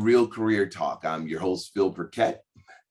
Real Career Talk. I'm your host, Phil Purkett.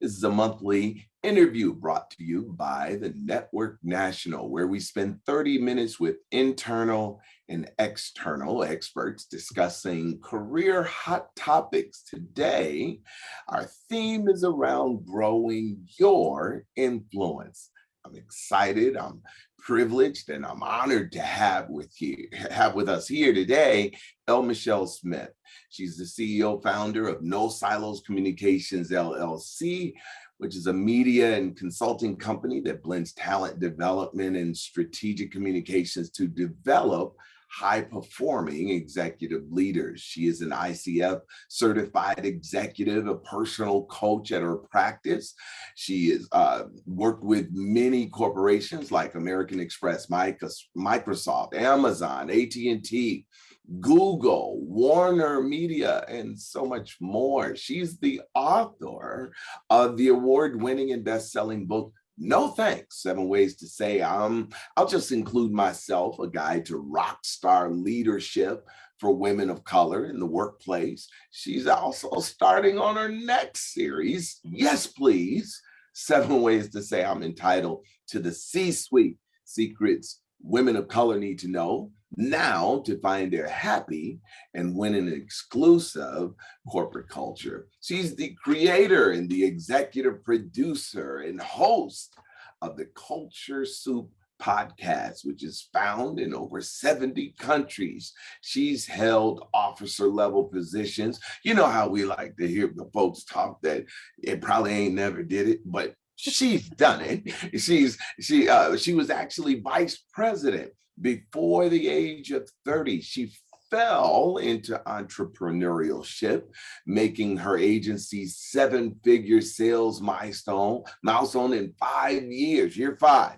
This is a monthly interview brought to you by the Network National, where we spend 30 minutes with internal and external experts discussing career hot topics. Today, our theme is around growing your influence. I'm excited, I'm privileged, and I'm honored to have with us here today, Elle Smith. She's the CEO founder of No Silos Communications LLC, which is a media and consulting company that blends talent development and strategic communications to develop high-performing executive leaders. She is an ICF certified executive, a personal coach at her practice. She has worked with many corporations like American Express, Microsoft, Amazon, AT&T, Google, Warner Media, and so much more. She's the author of the award-winning and best-selling book, No Thanks, 7 Ways to Say I'll just include myself, a guide to rock star leadership for women of color in the workplace. She's also starting on her next series, Yes Please, 7 Ways to Say I'm Entitled to the C-Suite, Secrets Women of Color Need to Know Now to Find Their Happy and Win an Exclusive Corporate Culture. She's the creator and the executive producer and host of the Culture Soup podcast, which is found in over 70 countries. She's held officer level positions. You know how we like to hear the folks talk that it probably ain't never did it, but she's done it. She was actually vice president before the age of 30. She fell into entrepreneurship, making her agency's 7-figure sales milestone in 5 years, year 5.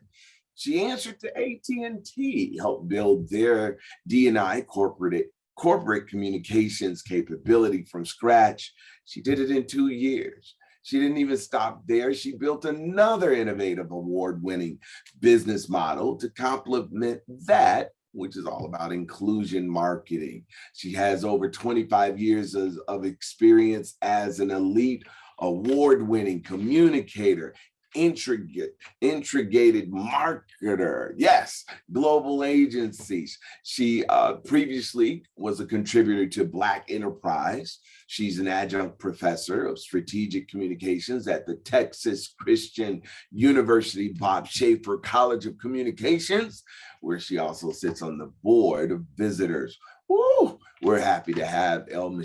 She answered to AT&T, helped build their D&I corporate communications capability from scratch. She did it in 2 years. She didn't even stop there. She built another innovative award-winning business model to complement that, which is all about inclusion marketing. She has over 25 years of experience as an elite award-winning communicator, integrated marketer, yes, global agencies. She previously was a contributor to Black Enterprise. She's an adjunct professor of strategic communications at the Texas Christian University Bob Schaefer College of Communications, where she also sits on the board of visitors. Woo! We're happy to have Elle.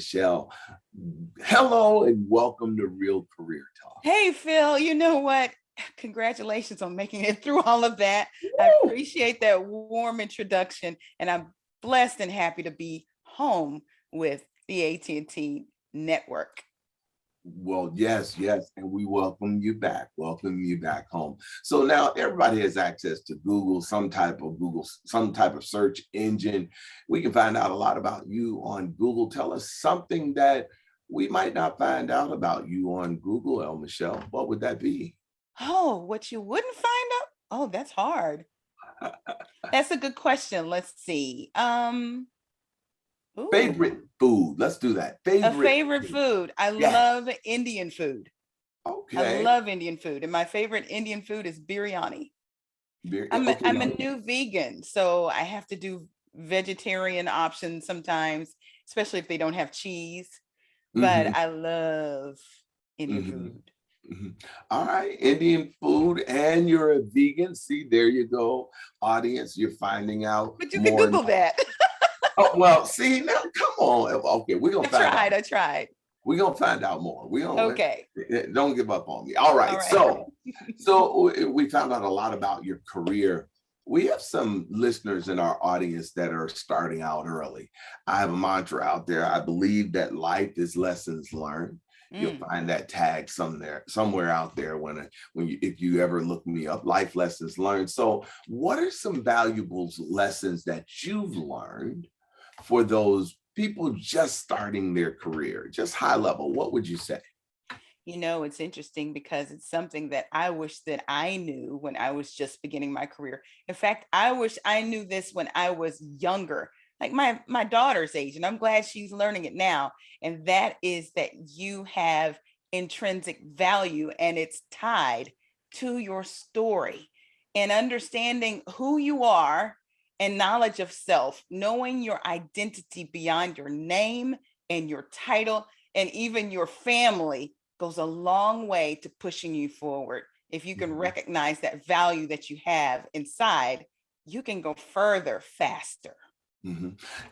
Hello and welcome to Real Career Talk. Hey, Phil, you know what? Congratulations on making it through all of that. Woo! I appreciate that warm introduction, and I'm blessed and happy to be home with the AT&T network. Well, yes, and we welcome you back home. So now everybody has access to some type of search engine. We can find out a lot about you on Google. Tell us something that we might not find out about you on Google, Elle. What would that be? Oh, what you wouldn't find out? Oh, that's hard. That's a good question. Let's see. Favorite food. Let's do that. Favorite food. I love Indian food. Okay. I love Indian food. And my favorite Indian food is biryani. I'm a new vegan, so I have to do vegetarian options sometimes, especially if they don't have cheese. But I love Indian food. Mm-hmm. All right, Indian food, and you're a vegan. See, there you go, audience. You're finding out. But you can Google that. Oh, well, see, now come on. Okay, we're gonna find out. I tried. We're gonna find out more. Okay. Don't give up on me. All right. So we found out a lot about your career. We have some listeners in our audience that are starting out early. I have a mantra out there. I believe that life is lessons learned. You'll find that tag somewhere out there if you ever look me up, life lessons learned. So what are some valuable lessons that you've learned for those people just starting their career, just high level? What would you say? You know, it's interesting because it's something that I wish that I knew when I was just beginning my career. In fact, I wish I knew this when I was younger. like my daughter's age, and I'm glad she's learning it now. And that is that you have intrinsic value, and it's tied to your story, and understanding who you are and knowledge of self, knowing your identity beyond your name and your title and even your family goes a long way to pushing you forward. If you can recognize that value that you have inside, you can go further faster.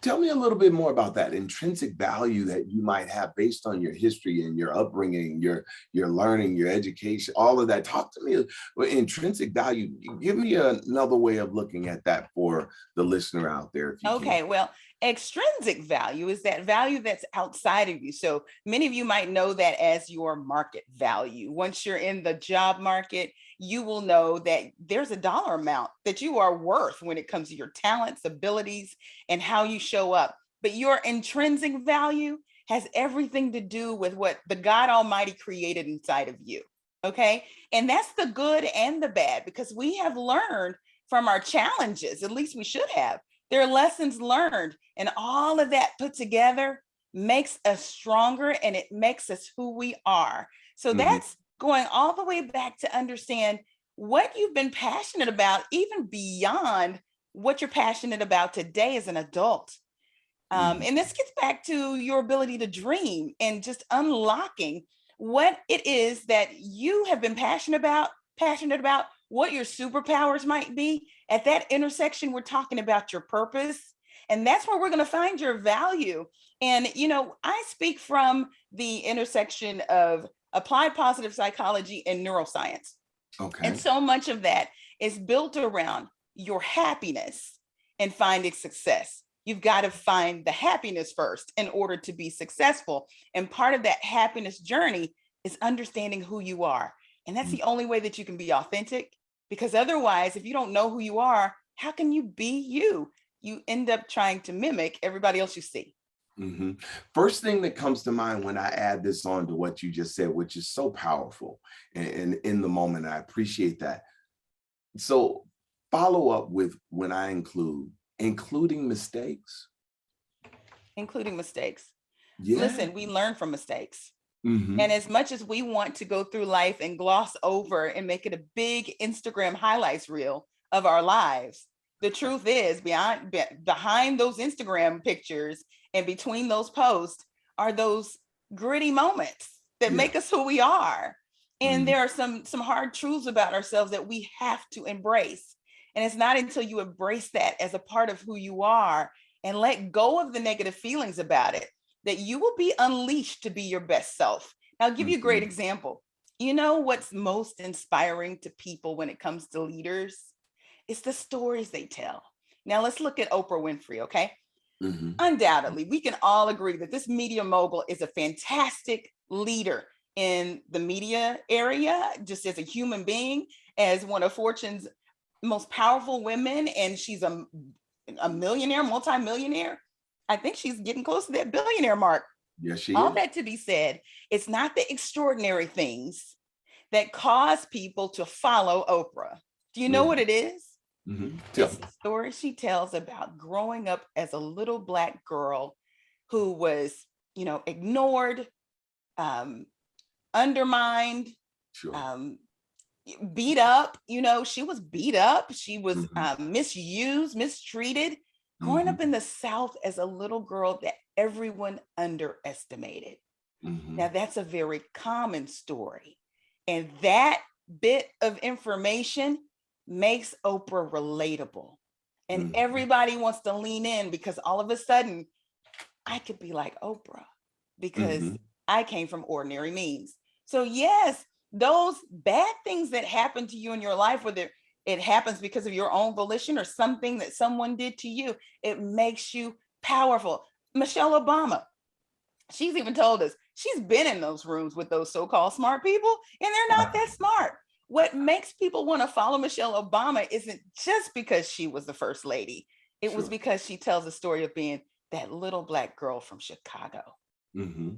Tell me a little bit more about that intrinsic value that you might have based on your history and your upbringing, your learning, your education, all of that. Talk to me about intrinsic value. Give me another way of looking at that for the listener out there, if you Okay, can. well, extrinsic value is that value that's outside of you. So many of you might know that as your market value. Once you're in the job market, you will know that there's a dollar amount that you are worth when it comes to your talents, abilities, and how you show up. But your intrinsic value has everything to do with what the God Almighty created inside of you. Okay. And that's the good and the bad, because we have learned from our challenges, at least we should have. There are lessons learned, and all of that put together makes us stronger, and it makes us who we are. So that's going all the way back to understand what you've been passionate about, even beyond what you're passionate about today as an adult. And this gets back to your ability to dream and just unlocking what it is that you have been passionate about, what your superpowers might be. At that intersection, we're talking about your purpose. And that's where we're going to find your value. And, I speak from the intersection of applied positive psychology and neuroscience. Okay. And so much of that is built around your happiness and finding success. You've got to find the happiness first in order to be successful. And part of that happiness journey is understanding who you are. And that's the only way that you can be authentic, because otherwise, if you don't know who you are, how can you be you? You end up trying to mimic everybody else you see. First thing that comes to mind when I add this on to what you just said, which is so powerful and in the moment, I appreciate that. So follow up with when I including mistakes. Including mistakes. Yeah. Listen, we learn from mistakes. And as much as we want to go through life and gloss over and make it a big Instagram highlights reel of our lives, the truth is behind those Instagram pictures and between those posts are those gritty moments that make us who we are. And there are some hard truths about ourselves that we have to embrace. And it's not until you embrace that as a part of who you are and let go of the negative feelings about it that you will be unleashed to be your best self. Now, I'll give you a great example. You know what's most inspiring to people when it comes to leaders? It's the stories they tell. Now, let's look at Oprah Winfrey, okay? Undoubtedly, we can all agree that this media mogul is a fantastic leader in the media area, just as a human being, as one of Fortune's most powerful women, and she's a millionaire, multimillionaire. I think she's getting close to that billionaire mark. Yes, she All is. that to be said, it's not the extraordinary things that cause people to follow Oprah. Do you know what it is? It's the story she tells about growing up as a little Black girl who was, ignored, undermined, beat up. She was beat up. She was misused, mistreated, growing up in the South as a little girl that everyone underestimated. Now, that's a very common story. And that bit of information makes Oprah relatable. And everybody wants to lean in because all of a sudden, I could be like Oprah because I came from ordinary means. So yes, those bad things that happen to you in your life, whether it happens because of your own volition or something that someone did to you, it makes you powerful. Michelle Obama, she's even told us she's been in those rooms with those so-called smart people, and they're not that smart. What makes people want to follow Michelle Obama isn't just because she was the first lady. It was because she tells the story of being that little Black girl from Chicago,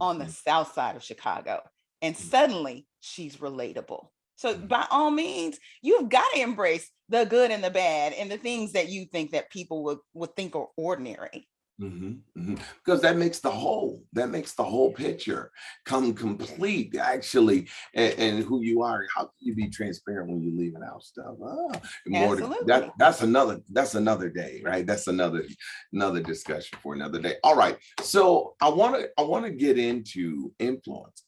on the South side of Chicago. And suddenly she's relatable. So by all means, you've got to embrace the good and the bad and the things that you think that people would think are ordinary. Because that makes the whole picture come complete, actually, and who you are. How can you be transparent when you're leaving out stuff? More Absolutely. that's another day, right? That's another discussion for another day. All right. So I want to get into influence.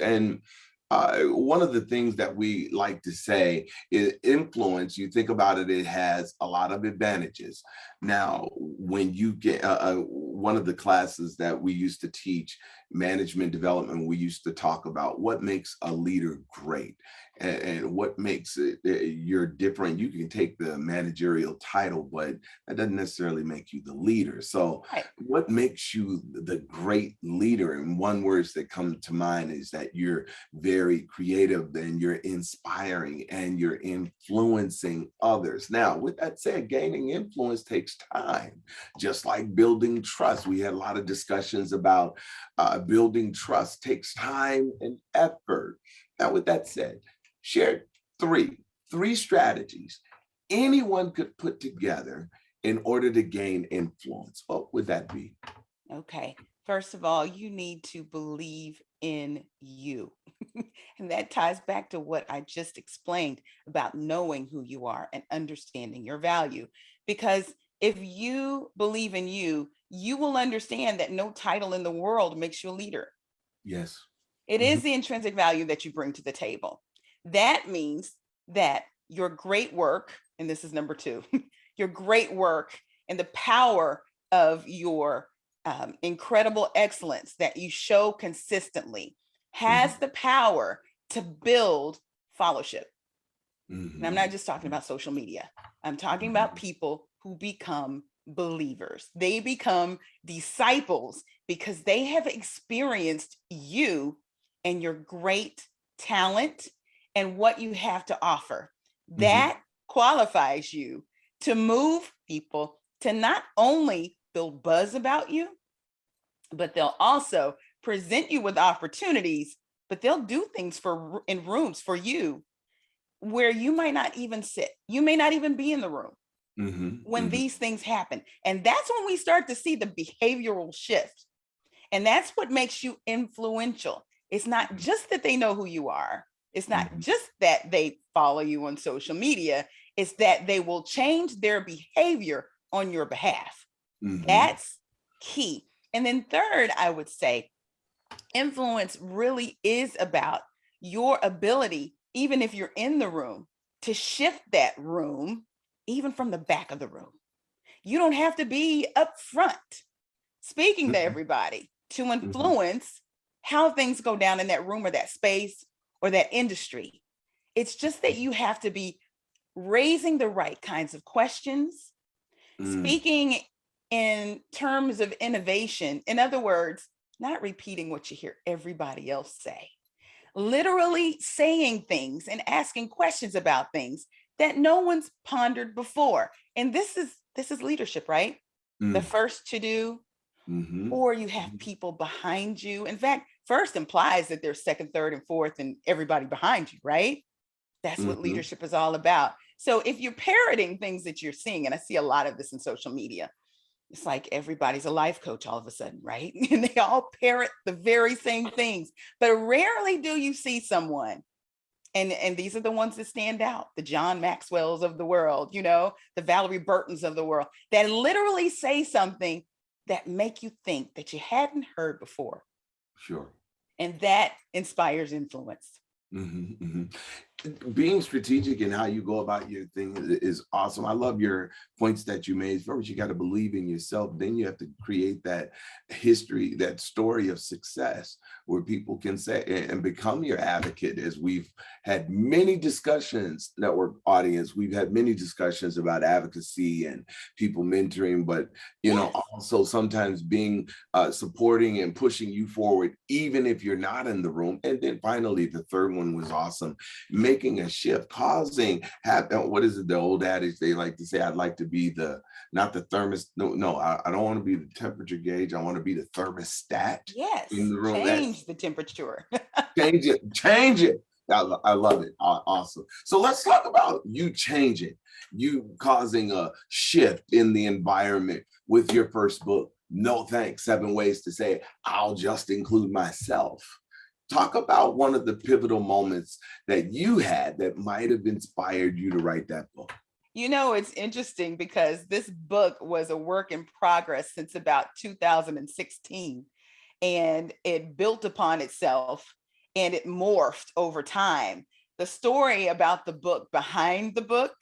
And one of the things that we like to say is influence. You think about it, it has a lot of advantages. Now, when you get one of the classes that we used to teach, management development, we used to talk about what makes a leader great and what makes it you're different. You can take the managerial title, but that doesn't necessarily make you the leader. So Right. what makes you the great leader? And one words that come to mind is that you're very creative and you're inspiring and you're influencing others. Now, with that said, gaining influence takes time, just like building trust. We had a lot of discussions about building trust takes time and effort. Now, with that said, share three strategies anyone could put together in order to gain influence. What would that be? Okay. First of all, you need to believe in you. And that ties back to what I just explained about knowing who you are and understanding your value. Because if you believe in you, you will understand that no title in the world makes you a leader. Yes. It is the intrinsic value that you bring to the table. That means that your great work, and this is number 2, your great work and the power of your incredible excellence that you show consistently has the power to build followership. And I'm not just talking about social media. I'm talking about people who become believers. They become disciples because they have experienced you and your great talent and what you have to offer. That qualifies you to move people to not only build buzz about you, but they'll also present you with opportunities, but they'll do things in rooms for you where you might not even sit. You may not even be in the room when these things happen. And that's when we start to see the behavioral shift. And that's what makes you influential. It's not just that they know who you are. It's not just that they follow you on social media. It's that they will change their behavior on your behalf. That's key. And then third, I would say influence really is about your ability, even if you're in the room, to shift that room, even from the back of the room. You don't have to be up front speaking to everybody to influence how things go down in that room or that space or that industry. It's just that you have to be raising the right kinds of questions, speaking in terms of innovation. In other words, not repeating what you hear everybody else say, literally saying things and asking questions about things that no one's pondered before. And this is leadership, right? The first to do, or you have people behind you. In fact, first implies that there's second, third, and fourth, and everybody behind you, right? That's what leadership is all about. So if you're parroting things that you're seeing, and I see a lot of this in social media, it's like everybody's a life coach all of a sudden, right? And they all parrot the very same things, but rarely do you see someone, and these are the ones that stand out, the John Maxwells of the world, the Valerie Burtons of the world, that literally say something that make you think that you hadn't heard before. Sure. And that inspires influence. Being strategic in how you go about your thing is awesome. I love your points that you made. First, you got to believe in yourself. Then you have to create that history, that story of success where people can say and become your advocate. As we've had many discussions, network audience, we've had many discussions about advocacy and people mentoring, but also sometimes being supporting and pushing you forward, even if you're not in the room. And then finally, the third one was awesome. Making a shift, what is it, the old adage they like to say, I'd like to be not the thermos. No, I don't want to be the temperature gauge. I want to be the thermostat. Yes, in the room. Change the temperature. Change it. I love it. Awesome. So let's talk about you changing, you causing a shift in the environment with your first book, No Thanks, 7 Ways to Say I'll Just Include Myself. Talk about one of the pivotal moments that you had that might have inspired you to write that book. You know, it's interesting because this book was a work in progress since about 2016, and it built upon itself and it morphed over time. The story about the book behind the book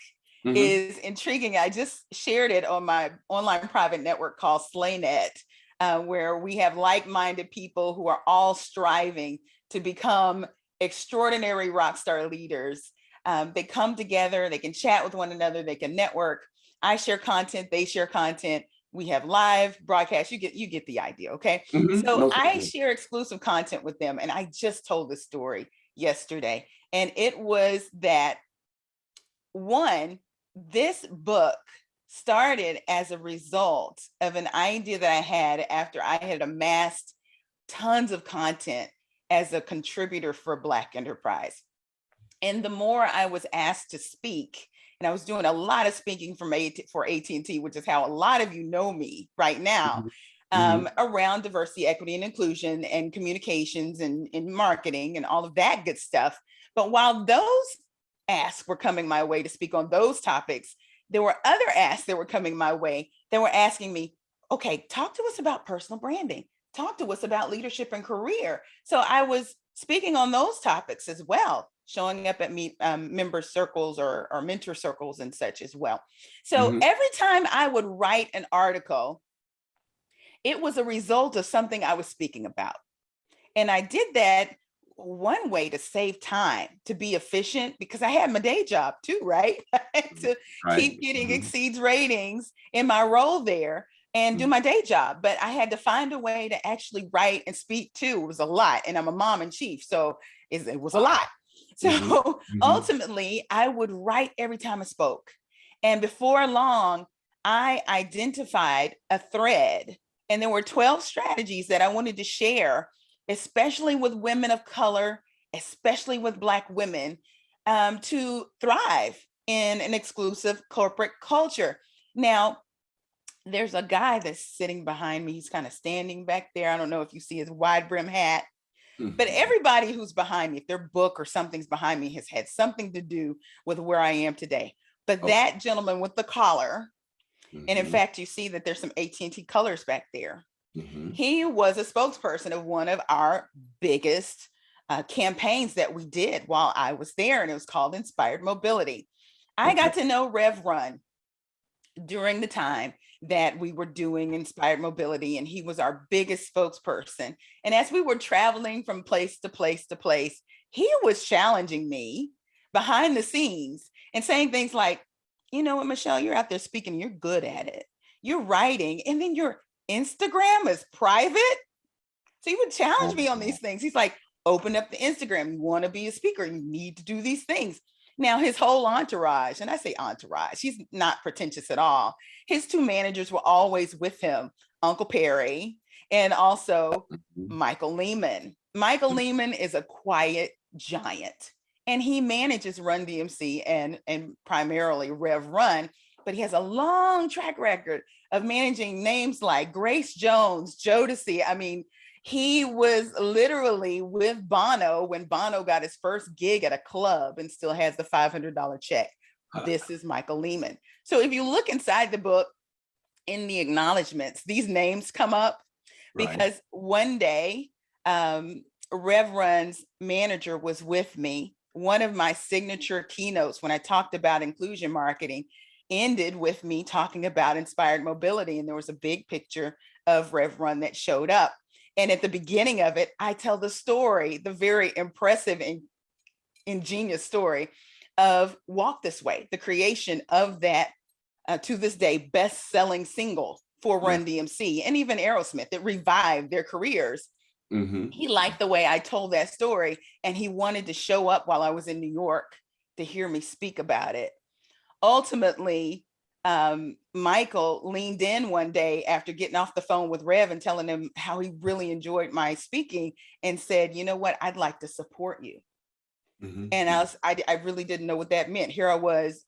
is intriguing. I just shared it on my online private network called SlayNet, where we have like-minded people who are all striving to become extraordinary rock star leaders. They come together, they can chat with one another, they can network. I share content, they share content. We have live broadcasts. You get the idea, okay? So I share exclusive content with them, and I just told this story yesterday. And it was that, one, this book started as a result of an idea that I had after I had amassed tons of content as a contributor for Black Enterprise. And the more I was asked to speak, and I was doing a lot of speaking for AT&T, which is how a lot of you know me right now, around diversity, equity, and inclusion, and communications, and marketing, and all of that good stuff. But while those asks were coming my way to speak on those topics, there were other asks that were coming my way that were asking me, okay, talk to us about personal branding. Talk to us about leadership and career. So I was speaking on those topics as well, showing up at member circles or mentor circles and such as well. So every time I would write an article, it was a result of something I was speaking about. And I did that one way to save time, to be efficient, because I had my day job too, right? To keep getting Exceeds ratings in my role there and do my day job. But I had to find a way to actually write and speak too. It was a lot. And I'm a mom in chief, so it was a lot. So ultimately, I would write every time I spoke. And before long, I identified a thread. And there were 12 strategies that I wanted to share, especially with women of color, especially with Black women, to thrive in an exclusive corporate culture. Now, there's a guy that's sitting behind me. He's kind of standing back there. I don't know if you see his wide brim hat, but everybody who's behind me, if their book or something's behind me, has had something to do with where I am today. But that gentleman with the collar, and in fact, you see that there's some AT&T colors back there. He was a spokesperson of one of our biggest campaigns that we did while I was there, and it was called Inspired Mobility. I got to know Rev Run during the time that we were doing Inspired Mobility, and he was our biggest spokesperson. And as we were traveling from place to place to place, he was challenging me behind the scenes and saying things like, you know what, Michelle, you're out there speaking, you're good at it. You're writing, and then your Instagram is private. So he would challenge me on these things. He's like, open up the Instagram. You want to be a speaker, you need to do these things. Now, his whole entourage, and I say entourage, he's not pretentious at all. His two managers were always with him, Uncle Perry, and also Michael Lehman. Michael Lehman is a quiet giant, and he manages Run DMC and primarily Rev Run, but he has a long track record of managing names like Grace Jones, Jodeci. I mean, he was literally with Bono when Bono got his first gig at a club and still has the $500 check. This is Michael Lehman. So if you look inside the book, in the acknowledgments, these names come up because one day, Rev Run's manager was with me. One of my signature keynotes when I talked about inclusion marketing ended with me talking about inspired mobility. And there was a big picture of Rev Run that showed up. And at the beginning of it, I tell the story, the very impressive and ingenious story of Walk This Way, the creation of that, to this day, best-selling single for Run DMC and even Aerosmith. It revived their careers. He liked the way I told that story, and he wanted to show up while I was in New York to hear me speak about it. Ultimately, Michael leaned in one day after getting off the phone with Rev and telling him how he really enjoyed my speaking and said, you know what, I'd like to support you. And I really didn't know what that meant. Here I was,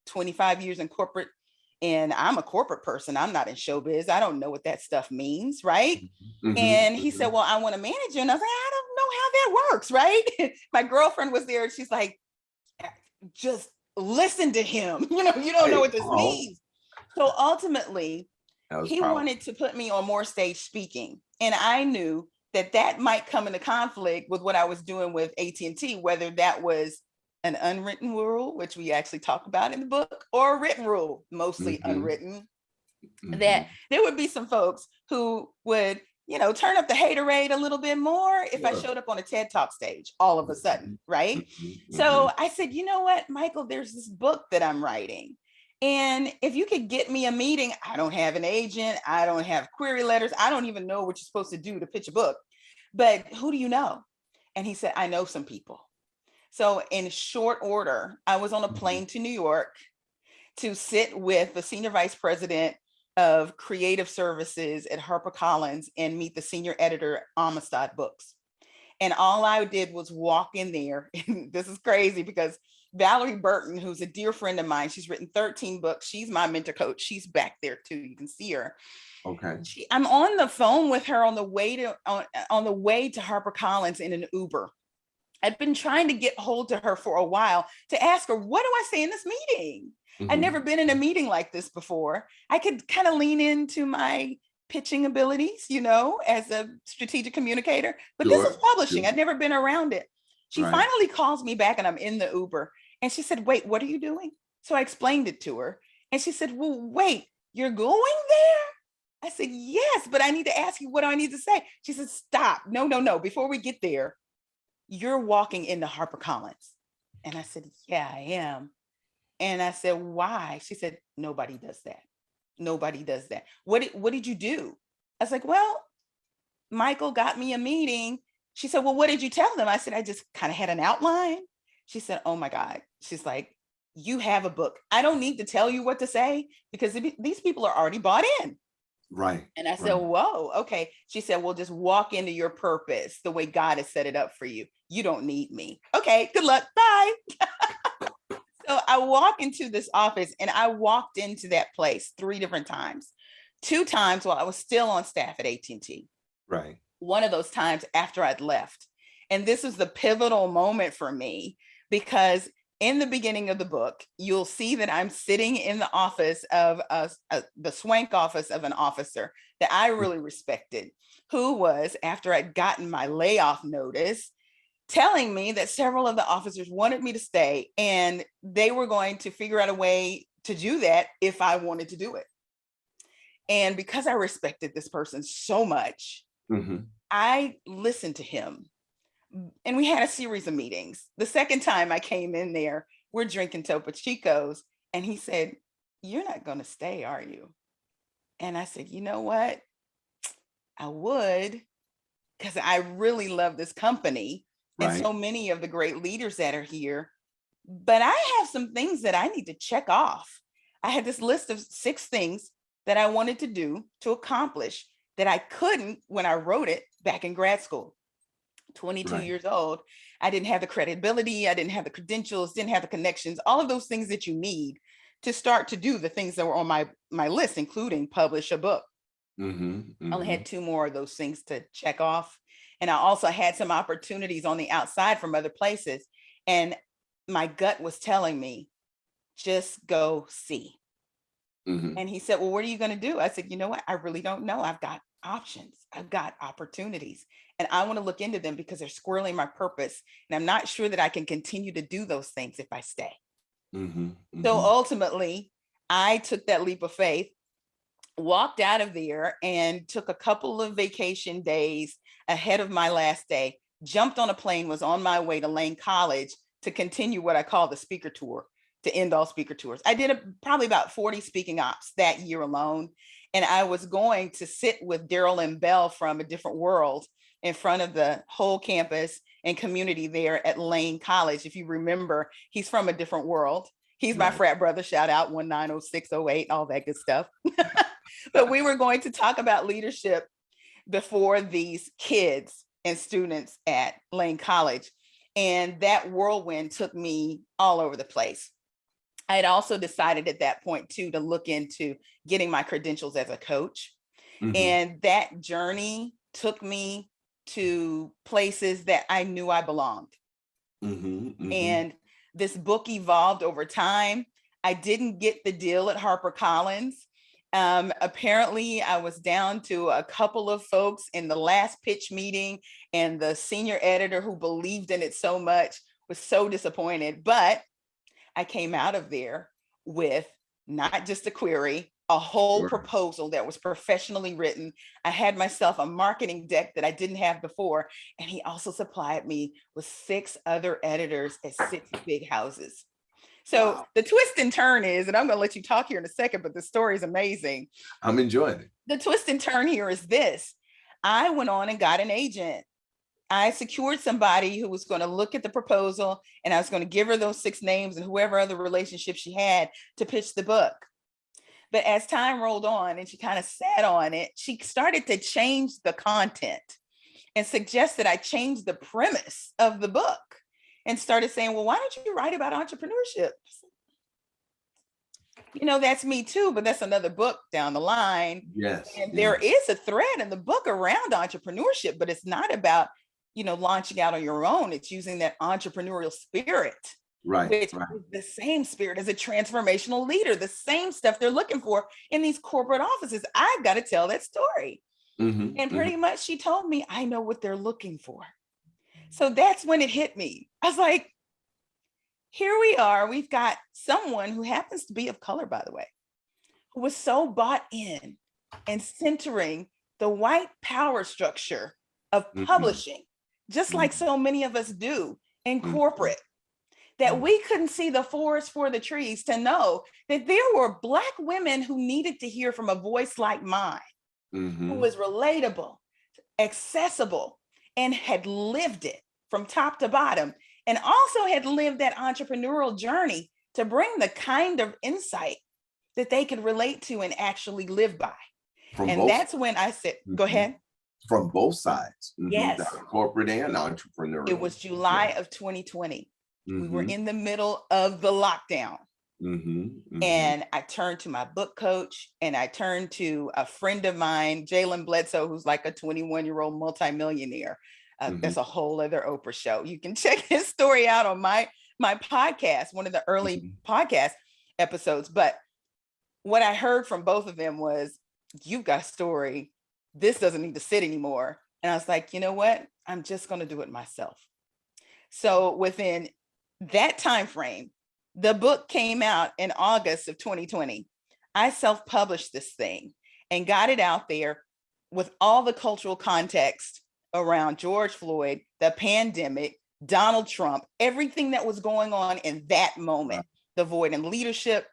25 years in corporate, and I'm a corporate person. I'm not in showbiz. I don't know what that stuff means, right? And he said, well, I want to manage you. And I was like, I don't know how that works, right? My girlfriend was there and she's like, just listen to him. You don't know what this means. So ultimately, he wanted to put me on more stage speaking. And I knew that might come into conflict with what I was doing with AT&T, whether that was an unwritten rule, which we actually talk about in the book, or a written rule, mostly unwritten, that there would be some folks who would, turn up the haterade a little bit more if I showed up on a TED Talk stage all of a sudden, right? So I said, you know what, Michael, there's this book that I'm writing. And if you could get me a meeting, I don't have an agent, I don't have query letters, I don't even know what you're supposed to do to pitch a book, but who do you know? And he said, I know some people. So in short order, I was on a plane to New York to sit with the senior vice president of creative services at HarperCollins and meet the senior editor, Amistad Books. And all I did was walk in there. And this is crazy because Valerie Burton, who's a dear friend of mine, she's written 13 books. She's my mentor coach. She's back there too. You can see her. Okay. I'm on the phone with her on the way to HarperCollins in an Uber. I'd been trying to get hold of her for a while to ask her, what do I say in this meeting? I'd never been in a meeting like this before. I could kind of lean into my pitching abilities, as a strategic communicator, but this is publishing. I'd never been around it. She finally calls me back and I'm in the Uber. And she said, wait, what are you doing? So I explained it to her. And she said, well, wait, you're going there? I said, yes, but I need to ask you, what do I need to say? She said, stop. No. Before we get there, you're walking into HarperCollins. And I said, yeah, I am. And I said, why? She said, nobody does that. Nobody does that. What did you do? I was like, well, Michael got me a meeting. She said, well, what did you tell them? I said, I just kind of had an outline. She said, oh my God. She's like, you have a book. I don't need to tell you what to say because these people are already bought in. Right. And I said, whoa, okay. She said, well, just walk into your purpose the way God has set it up for you. You don't need me. Okay, good luck. Bye. So I walk into this office and I walked into that place 3 different times. 2 times while I was still on staff at AT&T. Right. One of those times after I'd left. And this is the pivotal moment for me because in the beginning of the book, you'll see that I'm sitting in the office of the swank office of an officer that I really respected, who was, after I'd gotten my layoff notice, telling me that several of the officers wanted me to stay and they were going to figure out a way to do that if I wanted to do it. And because I respected this person so much, I listened to him. And we had a series of meetings. The second time I came in there, we're drinking Topo Chicos. And he said, you're not going to stay, are you? And I said, you know what? I would, because I really love this company and so many of the great leaders that are here. But I have some things that I need to check off. I had this list of 6 things that I wanted to do to accomplish that I couldn't when I wrote it back in grad school. 22 years old, I didn't have the credibility, I didn't have the credentials, didn't have the connections, all of those things that you need to start to do the things that were on my list, including publish a book. I only had 2 more of those things to check off. And I also had some opportunities on the outside from other places. And my gut was telling me, just go see. And he said, well, what are you going to do? I said, you know what? I really don't know. I've got options. I've got opportunities. And I want to look into them because they're squirreling my purpose. And I'm not sure that I can continue to do those things if I stay. So ultimately, I took that leap of faith, walked out of there and took a couple of vacation days ahead of my last day, jumped on a plane, was on my way to Lane College to continue what I call the speaker tour, to end all speaker tours. I did probably about 40 speaking ops that year alone. And I was going to sit with Daryl and Bell from A Different World in front of the whole campus and community there at Lane College. If you remember, he's from A Different World. He's my frat brother, shout out 190608, all that good stuff. But we were going to talk about leadership before these kids and students at Lane College. And that whirlwind took me all over the place. I had also decided at that point too, to look into getting my credentials as a coach. And that journey took me to places that I knew I belonged. And this book evolved over time. I didn't get the deal at HarperCollins. Apparently, I was down to a couple of folks in the last pitch meeting, and the senior editor who believed in it so much was so disappointed. But I came out of there with not just a query, a whole proposal that was professionally written. I had myself a marketing deck that I didn't have before. And he also supplied me with 6 other editors at 6 big houses. So the twist and turn is, and I'm going to let you talk here in a second, but the story is amazing. I'm enjoying it. The twist and turn here is this. I went on and got an agent. I secured somebody who was going to look at the proposal, and I was going to give her those 6 names and whoever other relationship she had to pitch the book. But as time rolled on and she kind of sat on it, she started to change the content and suggested I change the premise of the book, and started saying, well, why don't you write about entrepreneurship? You know, that's me too, but that's another book down the line. Yes. And there is a thread in the book around entrepreneurship, but it's not about, you know, launching out on your own. It's using that entrepreneurial spirit, which is the same spirit as a transformational leader, the same stuff they're looking for in these corporate offices. I've got to tell that story. And pretty much she told me, I know what they're looking for. So that's when it hit me. I was like, here we are. We've got someone who happens to be of color, by the way, who was so bought in and centering the white power structure of publishing, just like so many of us do in corporate, that we couldn't see the forest for the trees to know that there were Black women who needed to hear from a voice like mine, who was relatable, accessible, and had lived it from top to bottom, and also had lived that entrepreneurial journey to bring the kind of insight that they could relate to and actually live by. And that's when I said, go ahead. From both sides. Yes. Corporate and entrepreneurial. It was July of 2020. We were in the middle of the lockdown. And I turned to my book coach, and I turned to a friend of mine, Jalen Bledsoe, who's like a 21-year-old multimillionaire. That's a whole other Oprah show. You can check his story out on my podcast, one of the early podcast episodes. But what I heard from both of them was, you've got a story. This doesn't need to sit anymore. And I was like, you know what? I'm just going to do it myself. So within that time frame, the book came out in August of 2020. I self-published this thing and got it out there with all the cultural context around George Floyd, the pandemic, Donald Trump, everything that was going on in that moment, the void in leadership,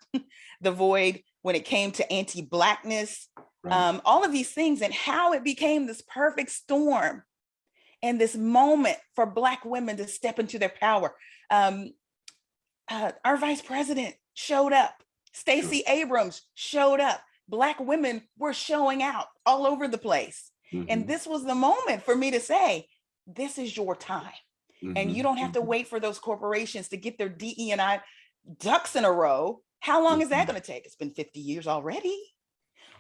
the void when it came to anti-Blackness, all of these things, and how it became this perfect storm and this moment for Black women to step into their power. Our vice president showed up. Stacey Abrams showed up. Black women were showing out all over the place. And this was the moment for me to say, this is your time. And you don't have to wait for those corporations to get their DE&I ducks in a row. How long is that going to take? It's been 50 years already.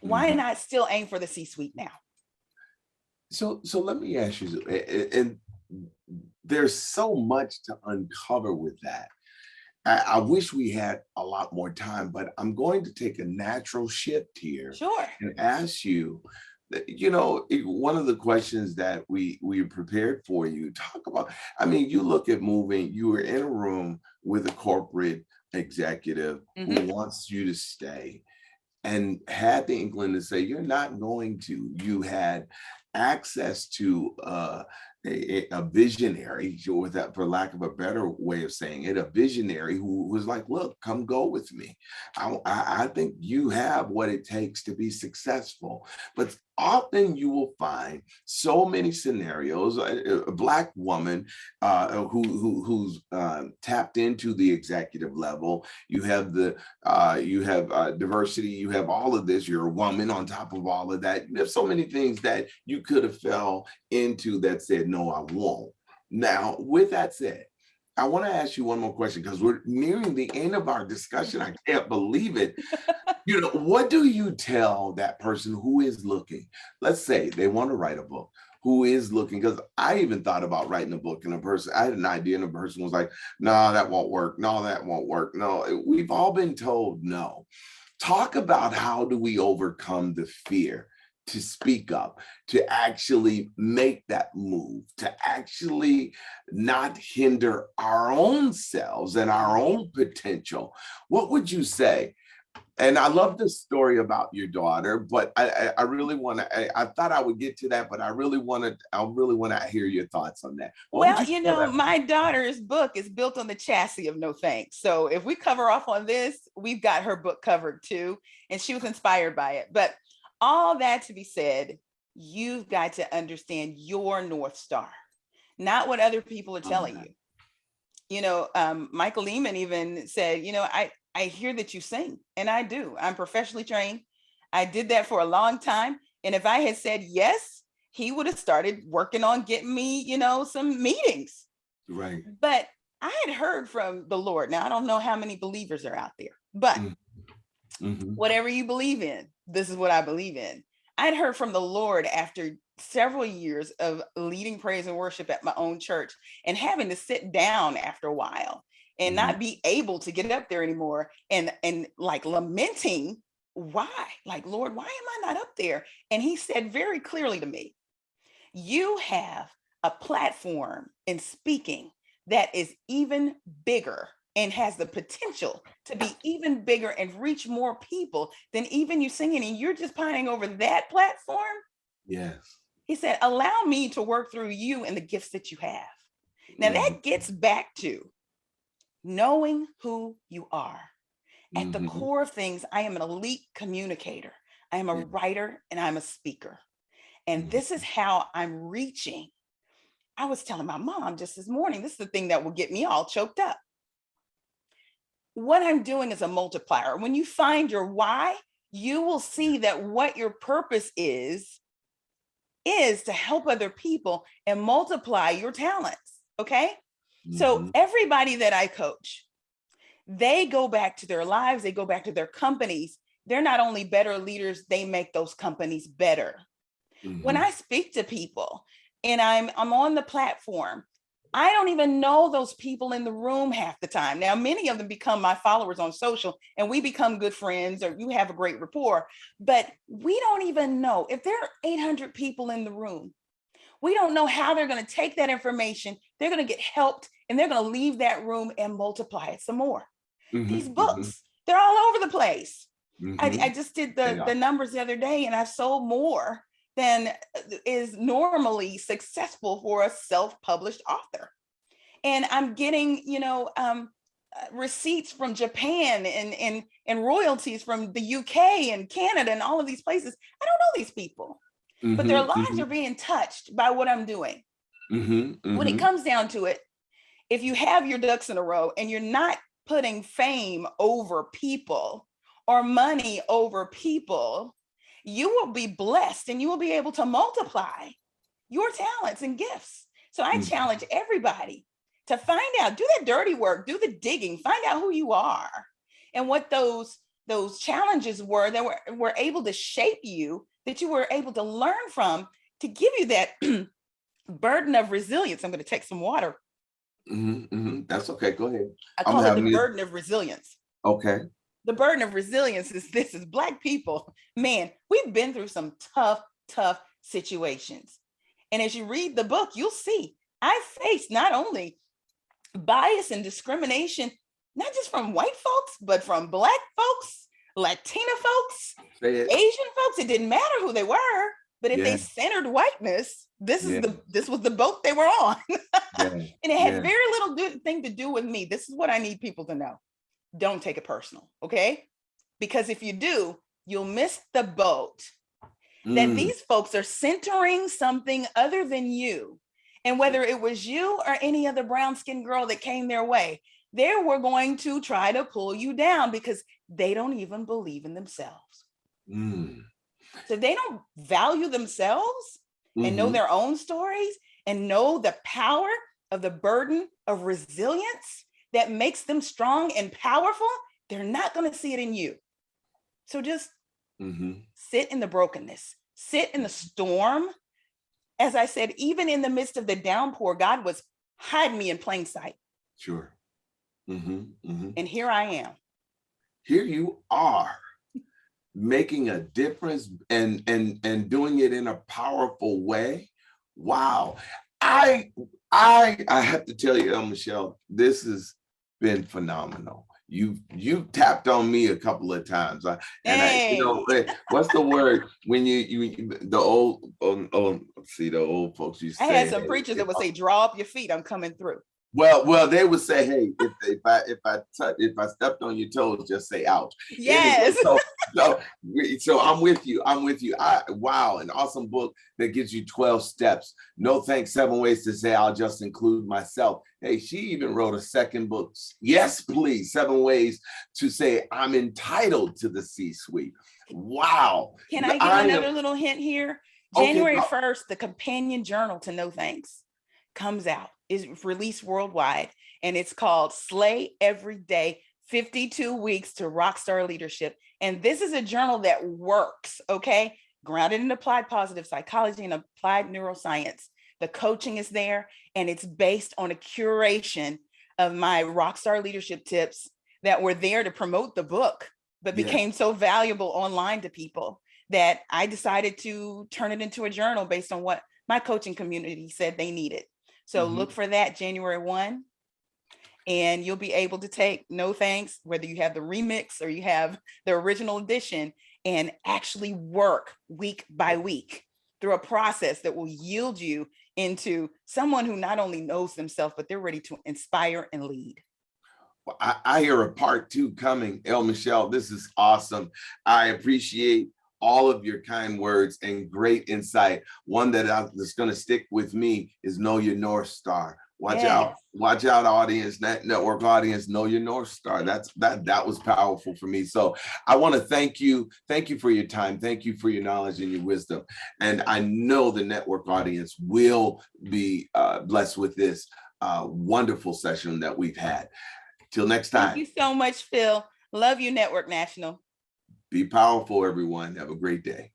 Why not still aim for the C-suite now? So let me ask you, and there's so much to uncover with that. I wish we had a lot more time, but I'm going to take a natural shift here and ask you, you know, one of the questions that we prepared for you, talk about, I mean, you look at moving, you were in a room with a corporate executive who wants you to stay, and had the inkling to say, you're not going to. You had access to a visionary, with that, for lack of a better way of saying it, a visionary who was like, look, come go with me. I think you have what it takes to be successful. But often you will find so many scenarios, a Black woman who's tapped into the executive level. You have diversity, you have all of this, you're a woman on top of all of that. There's so many things that you could have fell into that said, no, I won't. Now, with that said, I want to ask you one more question because we're nearing the end of our discussion. I can't believe it. What do you tell that person who is looking? Let's say they want to write a book, who is looking, because I even thought about writing a book, and I had an idea, and a person was like, no, that won't work. No, that won't work. No, we've all been told no. Talk about how do we overcome the fear to speak up, to actually make that move, to actually not hinder our own selves and our own potential. What would you say? And I love the story about your daughter, but I really want to. I thought I would get to that, but I really want to hear your thoughts on that. Well, my daughter's book is built on the chassis of no thanks. So if we cover off on this, we've got her book covered too, and she was inspired by it. But all that to be said, you've got to understand your North Star, not what other people are telling you. Michael Lehman even said, I hear that you sing, and I do. I'm professionally trained. I did that for a long time. And if I had said yes, he would have started working on getting me, some meetings. Right. But I had heard from the Lord. Now, I don't know how many believers are out there, but whatever you believe in, this is what I believe in. I'd heard from the Lord after several years of leading praise and worship at my own church and having to sit down after a while and not be able to get up there anymore and like lamenting why, like, Lord, why am I not up there? And he said very clearly to me, you have a platform in speaking that is even bigger and has the potential to be even bigger and reach more people than even you singing, and you're just pining over that platform. Yes. He said, allow me to work through you and the gifts that you have. Now that gets back to knowing who you are. At the core of things, I am an elite communicator. I am a writer and I'm a speaker. And this is how I'm reaching. I was telling my mom just this morning, this is the thing that will get me all choked up. What I'm doing is a multiplier. When you find your why, you will see that what your purpose is to help other people and multiply your talents. Okay. So everybody that I coach, they go back to their lives, they go back to their companies. They're not only better leaders, they make those companies better. When I speak to people and I'm on the platform, I don't even know those people in the room half the time. Now, many of them become my followers on social and we become good friends or you have a great rapport, but we don't even know if there are 800 people in the room. We don't know how they're going to take that information. They're going to get helped and they're going to leave that room and multiply it some more. These books, they're all over the place. I just did the numbers the other day and I sold more than is normally successful for a self-published author. And I'm getting, receipts from Japan and royalties from the UK and Canada and all of these places. I don't know these people, but their lives are being touched by what I'm doing. When it comes down to it, if you have your ducks in a row and you're not putting fame over people or money over people, you will be blessed and you will be able to multiply your talents and gifts. So I challenge everybody to find out, do the dirty work, do the digging, find out who you are and what those challenges were that were able to shape you, that you were able to learn from, to give you that burden of resilience. I'm going to take some water. That's okay. Go ahead. I call it the burden of resilience. Okay. The burden of resilience is this: is Black people, man, we've been through some tough situations. And as you read the book, you'll see I faced not only bias and discrimination, not just from white folks, but from Black folks, Latina folks, Asian folks. It didn't matter who they were, but if they centered whiteness, this was the boat they were on. And it had very little thing to do with me. This is what I need people to know. Don't take it personal, okay? Because if you do, you'll miss the boat. That these folks are centering something other than you. And whether it was you or any other brown-skinned girl that came their way, they were going to try to pull you down because they don't even believe in themselves. So they don't value themselves and know their own stories and know the power of the burden of resilience that makes them strong and powerful, they're not going to see it in you. So just sit in the brokenness, sit in the storm. As I said, even in the midst of the downpour, God was hiding me in plain sight. Sure. And here I am. Here you are, making a difference and doing it in a powerful way. Wow. I have to tell you, Elle Michelle, this has been phenomenal. You tapped on me a couple of times. What's the word when you the old see the old folks used to say, I had some preachers that would say, draw up your feet, I'm coming through. Well, they would say, hey, if I stepped on your toes, just say ouch. Yes. Anyway, so I'm with you. Wow, an awesome book that gives you 12 steps. No thanks, 7 ways to say I'll just include myself. Hey, she even wrote a second book. Yes, please. 7 ways to say I'm entitled to the C-suite. Wow. Can I give another little hint here? January 1st, the companion journal to No Thanks comes out, is released worldwide, and it's called Slay Every Day, 52 Weeks to Rockstar Leadership. And this is a journal that works, okay? Grounded in applied positive psychology and applied neuroscience. The coaching is there, and it's based on a curation of my rockstar leadership tips that were there to promote the book, but became so valuable online to people that I decided to turn it into a journal based on what my coaching community said they needed. So look for that January 1, and you'll be able to take No Thanks, whether you have the remix or you have the original edition, and actually work week by week through a process that will yield you into someone who not only knows themselves, but they're ready to inspire and lead. Well, I hear a part 2 coming. Elle Michelle, this is awesome. I appreciate all of your kind words and great insight. One that's going to stick with me is know your North Star. Watch out, audience, network audience, know your North Star. That was powerful for me. So I want to thank you. Thank you for your time. Thank you for your knowledge and your wisdom. And I know the network audience will be blessed with this wonderful session that we've had. Till next time. Thank you so much, Phil. Love you, Network National. Be powerful, everyone. Have a great day.